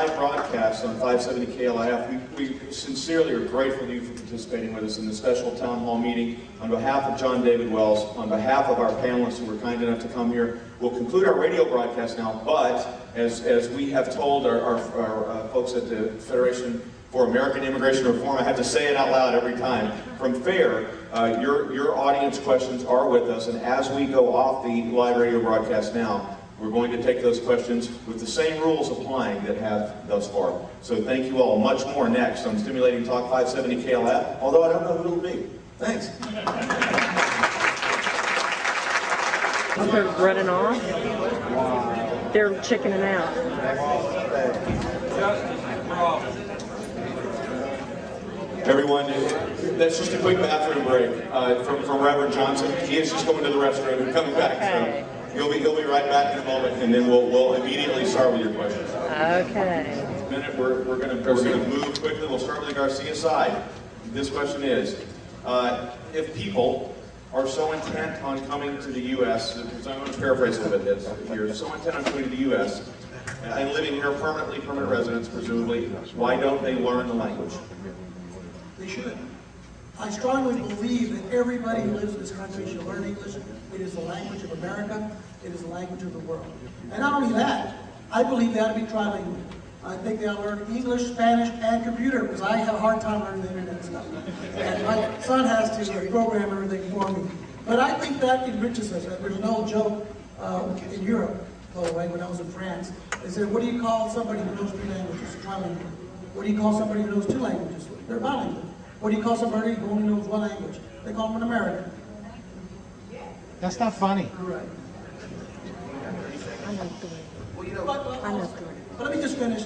live broadcast on 570 KLIF. We sincerely are grateful to you for participating with us in this special town hall meeting. On behalf of John David Wells, on behalf of our panelists who were kind enough to come here, we'll conclude our radio broadcast now, but as we have told our folks at the Federation for American Immigration Reform, I have to say it out loud every time, from FAIR, your audience questions are with us, and as we go off the live radio broadcast now, we're going to take those questions with the same rules applying that have thus far. So thank you all. Much more next on Stimulating Talk 570 KLF, although I don't know who it'll be. Thanks. They're running off. They're chickening out. Everyone, that's just a quick bathroom break from Reverend Johnson. He is just going to the restroom and coming back. So he'll be right back in a moment, and then we'll immediately start with your questions. Okay. In a minute, we're going to move quickly. We'll start with the Garcia side. This question is, if people are so intent on coming to the U.S., because I'm going to paraphrase a little bit here, so intent on coming to the U.S. and living here permanently, permanent residence presumably, why don't they learn the language? They should. I strongly believe that everybody who lives in this country should learn English. It is the language of America. It is the language of the world. And not only that, I believe they ought to be trilingual. I think they ought to learn English, Spanish, and computer, because I have a hard time learning the internet stuff. And my son has to program everything for me. But I think that enriches us. There's an old joke in Europe, by the way, when I was in France. They said, what do you call somebody who knows 3 languages? Trilingual. What do you call somebody who knows 2 languages? They're bilingual. What do you call somebody who only knows 1 language? They call them an American. That's not funny. Right. I know three. I know 3. But let me just finish,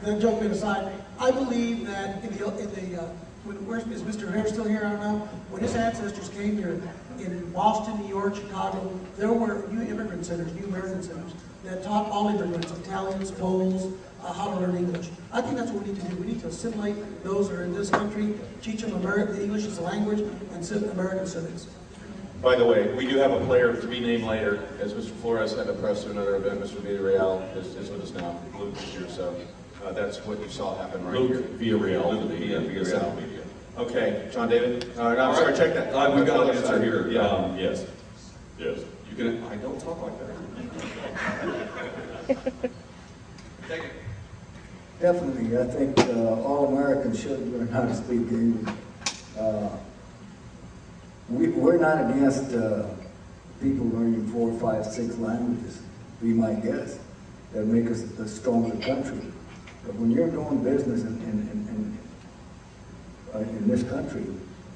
the joke being aside. I believe that is Mr. Hare still here? I don't know. When his ancestors came here in Boston, New York, Chicago, there were new immigrant centers, new American centers that taught all immigrants, Italians, Poles, how to learn English. I think that's what we need to do. We need to assimilate those who are in this country, teach them the English as a language, and American civics. By the way, we do have a player to be named later, as Mr. Flores had a press to another event. Mr. Villarreal is with us now. Luke is here, so that's what you saw happen right here. Villarreal. Villarreal. Okay, John David. I'm sorry, check that. We've got an answer here. Yeah. Yes. Yes. You can. I don't talk like that. Take it. Definitely, I think all Americans should learn how to speak English. We're not against people learning 4, 5, 6 languages, be my guess. That make us a stronger country. But when you're doing business in this country,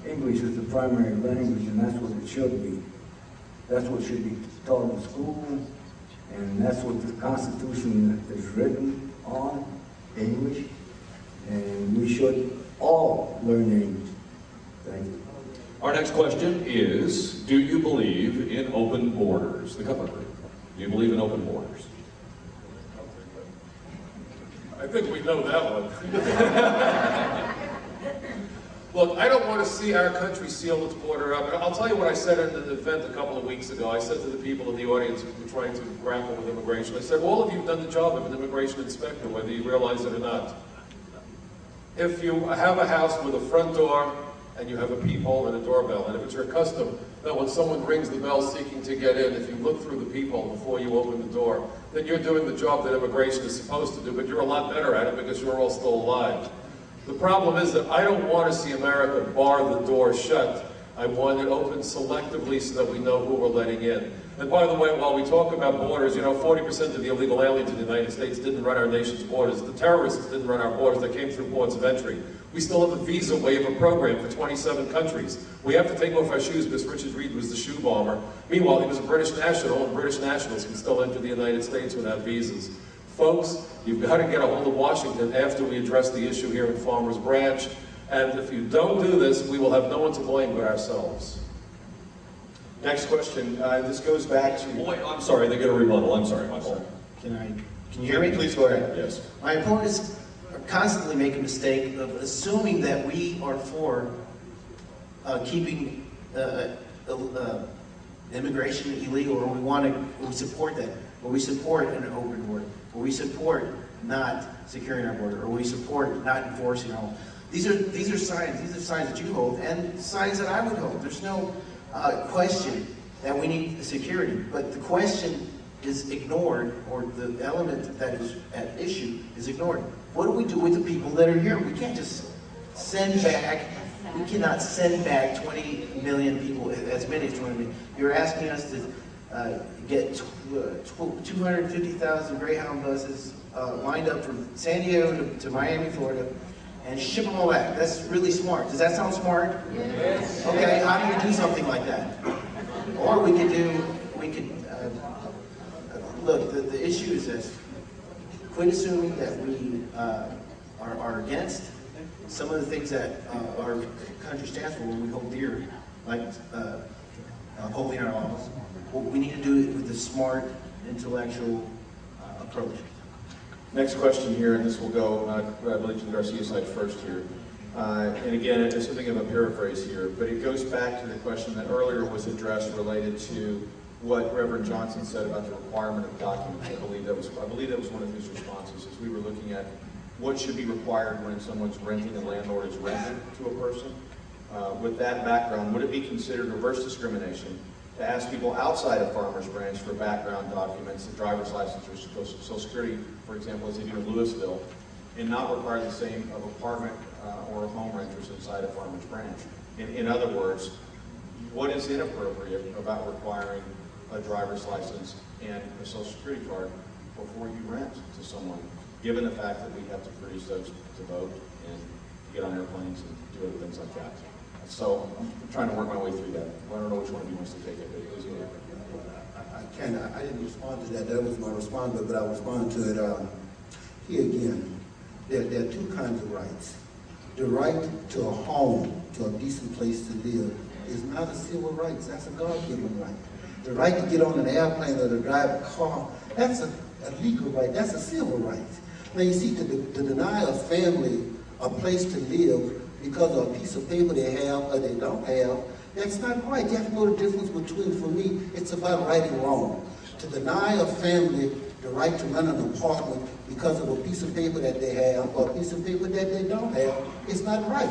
English is the primary language, and that's what it should be. That's what should be taught in school, and that's what the Constitution is written on, English, and we should all learn English. Thank you. Our next question is, do you believe in open borders? The cover. Do you believe in open borders? I think we know that one. Look, I don't want to see our country seal its border up. I'll tell you what I said at an event a couple of weeks ago. I said to the people in the audience who were trying to grapple with immigration, I said, well, all of you have done the job of an immigration inspector, whether you realize it or not. If you have a house with a front door, and you have a peephole and a doorbell, and if it's your custom that when someone rings the bell seeking to get in, if you look through the peephole before you open the door, then you're doing the job that immigration is supposed to do, but you're a lot better at it because you're all still alive. The problem is that I don't want to see America bar the door shut. I want it open selectively so that we know who we're letting in. And by the way, while we talk about borders, you know, 40% of the illegal aliens in the United States didn't run our nation's borders. The terrorists didn't run our borders. They came through ports of entry. We still have a visa waiver program for 27 countries. We have to take off our shoes because Richard Reed was the shoe bomber. Meanwhile, he was a British national, and British nationals can still enter the United States without visas. Folks, you've got to get a hold of Washington after we address the issue here in Farmers Branch. And if you don't do this, we will have no one to blame but ourselves. Next question. This goes back to... Boy, I'm sorry, they get a rebuttal. I'm sorry, Michael. Can you hear me? Please go ahead. Yes. My opponents constantly make a mistake of assuming that we are for keeping immigration illegal, or we support that, or we support an open border, or we support not securing our border, or we support not enforcing our own. These are signs that you hold, and signs that I would hold. There's no question that we need security, but the question is ignored, or the element that is at issue is ignored. What do we do with the people that are here? We can't just send back, we cannot send back 20 million people, as many as 20 million. You're asking us to get 250,000 Greyhound buses lined up from San Diego to Miami, Florida, and ship them all back. That's really smart. Does that sound smart? Yes. Okay, how do you do something like that? Or we could look, the issue is this. Quit assuming that we are against some of the things that our country stands for when we hold dear, like holding our laws. Well, we need to do it with a smart, intellectual approach. Next question here, and this will go, I believe, to the Garcia side first here. And again, it's something of a paraphrase here, but it goes back to the question that earlier was addressed related to what Reverend Johnson said about the requirement of documents. I believe that was one of his responses, as we were looking at what should be required when someone's renting, a landlord is renting to a person. With that background, would it be considered reverse discrimination to ask people outside of Farmers Branch for background documents, a driver's license or Social Security, for example, as they do in Louisville, and not require the same of apartment or home renters inside of Farmers Branch? In other words, what is inappropriate about requiring a driver's license and a Social Security card before you rent to someone, given the fact that we have to produce those to vote and get on airplanes and do other things like that? So I'm trying to work my way through that. I don't know which one of you wants to take it, but it was either. I didn't respond to that. That was my response, but I'll respond to it here again. There are two kinds of rights. The right to a home, to a decent place to live, is not a civil right. That's a God-given right. The right to get on an airplane or to drive a car, that's a legal right. That's a civil right. Now you see, to deny a family a place to live because of a piece of paper they have or they don't have, that's not right. You have to know the difference between, for me, it's about right and wrong. To deny a family the right to rent an apartment because of a piece of paper that they have or a piece of paper that they don't have, it's not right.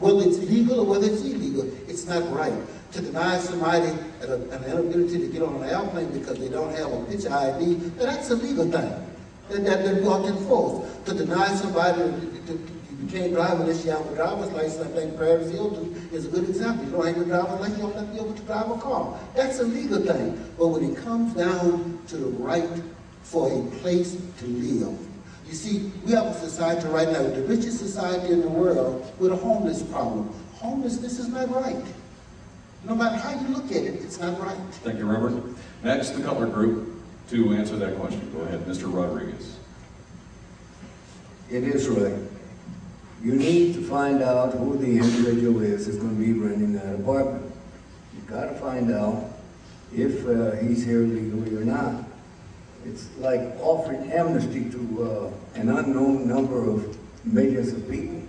Whether it's legal or whether it's illegal, it's not right. To deny somebody an inability to get on an airplane because they don't have a picture ID, that's a legal thing. That we ought to enforce. To deny somebody you can't drive unless you have a driver's license. I think Paris Hilton is a good example. You don't have a driver's license, you don't be able to drive a car. That's a legal thing. But when it comes down to the right for a place to live, you see, we have a society right now, the richest society in the world, with a homeless problem. Homelessness is not right. No matter how you look at it, it's not right. Thank you, Reverend. Next, the Cutler Group to answer that question. Go ahead, Mr. Rodriguez. It is right. You need to find out who the individual is that's going to be renting that apartment. You've got to find out if he's here legally or not. It's like offering amnesty to an unknown number of millions of people.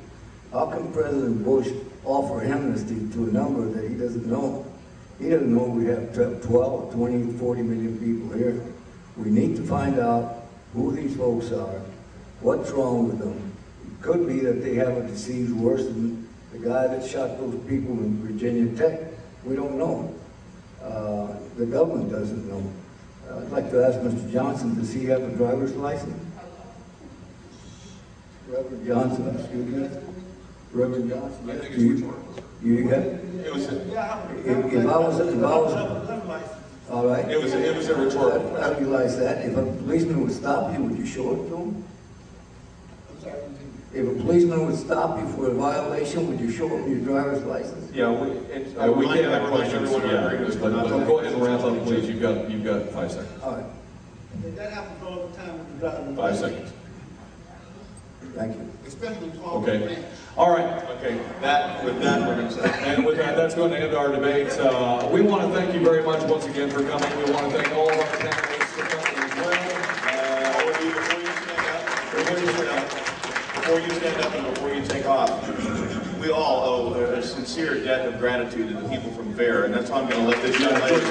How can President Bush offer amnesty to a number that he doesn't know? He doesn't know we have 12, 20, 40 million people here. We need to find out who these folks are, what's wrong with them. It could be that they have a disease worse than the guy that shot those people in Virginia Tech. We don't know. The government doesn't know. I'd like to ask Mr. Johnson, does he have a driver's license? Reverend Johnson, excuse me. Reverend Johnson, yes, do you have? It was If I was, all right. It was a rhetorical. I realize that. If a policeman would stop you, would you show it to him? I'm sorry. If a policeman would stop you for a violation, would you show him your driver's license? Yeah, we can't have questions. But go ahead and wrap up, please. You've got 5 seconds. All right. That happens all the time with the driving. 5 seconds. Thank you. Especially Palm Okay. Ranch. All right. Okay, with that, we're going to say. And with that, that's going to end our debate. We want to thank you very much once again for coming. We want to thank all of our panelists for coming as well. Before you stand up and before you take off, we all owe a sincere debt of gratitude to the people from VAIR, and that's why I'm going to let this young lady